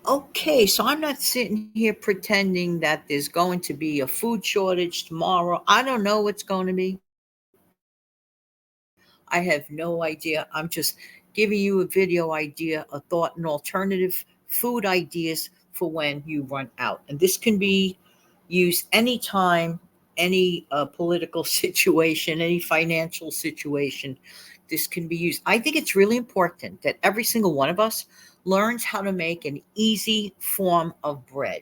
Okay, so I'm not sitting here pretending that there's going to be a food shortage tomorrow. I don't know what's going to be. I have no idea. I'm just giving you a video idea, a thought, and alternative food ideas for when you run out. And this can be used anytime, any political situation, any financial situation. This can be used. I think it's really important that every single one of us learns how to make an easy form of bread.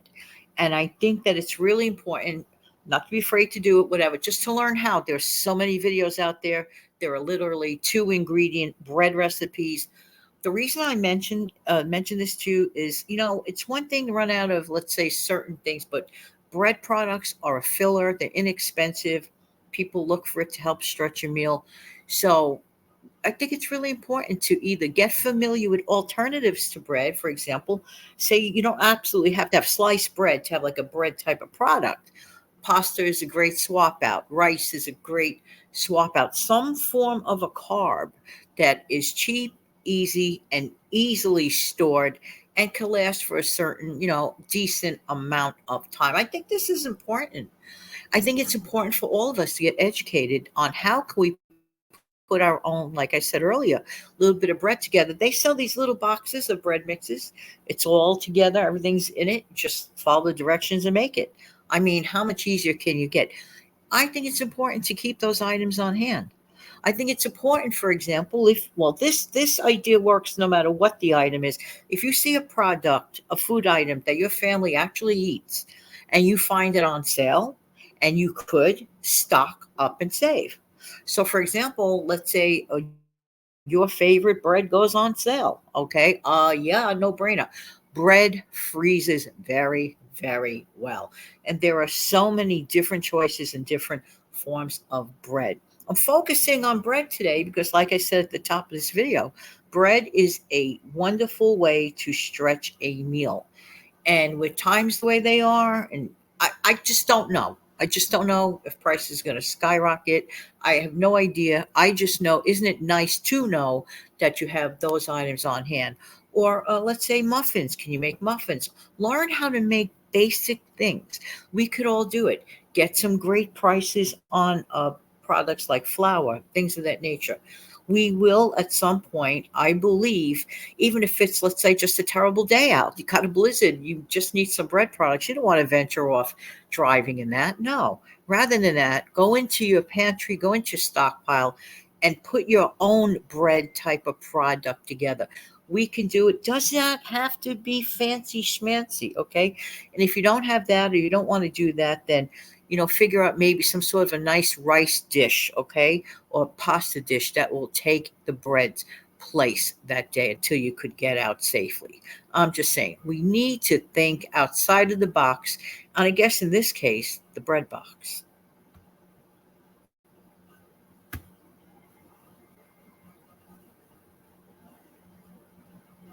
And I think that it's really important not to be afraid to do it, whatever, just to learn how. There's so many videos out there. There are literally two ingredient bread recipes. The reason I mention this too is, it's one thing to run out of, let's say, certain things, but bread products are a filler. They're inexpensive. People look for it to help stretch your meal. So I think it's really important to either get familiar with alternatives to bread. For example, say you don't absolutely have to have sliced bread to have like a bread type of product. Pasta is a great swap out. Rice is a great swap out. Some form of a carb that is cheap, easy, and easily stored and can last for a certain, decent amount of time. I think this is important. I think it's important for all of us to get educated on how can we put our own, like I said earlier, little bit of bread together. They sell these little boxes of bread mixes. It's all together, everything's in it. Just follow the directions and make it. I mean, how much easier can you get? I think it's important to keep those items on hand. I think it's important, for example, if well, this idea works no matter what the item is. If you see a product, a food item that your family actually eats, and you find it on sale, and you could stock up and save. So, for example, let's say your favorite bread goes on sale. Okay, yeah, no brainer. Bread freezes very well, and there are so many different choices and different forms of bread. I'm focusing on bread today because, like I said at the top of this video, bread is a wonderful way to stretch a meal. And with times the way they are, and I just don't know. I just don't know if price is going to skyrocket. I have no idea. I just know, isn't it nice to know that you have those items on hand? Or let's say muffins. Can you make muffins? Learn how to make basic things. We could all do it. Get some great prices on products like flour, things of that nature. We will at some point, I believe, even if it's, let's say, just a terrible day out, you got a blizzard, you just need some bread products. You don't want to venture off driving in that. No. Rather than that, go into your pantry, go into your stockpile, and put your own bread type of product together. We can do it. Does not have to be fancy schmancy, okay? And if you don't have that or you don't want to do that, then figure out maybe some sort of a nice rice dish, okay, or pasta dish that will take the bread's place that day until you could get out safely. I'm just saying, we need to think outside of the box, and I guess in this case, the bread box.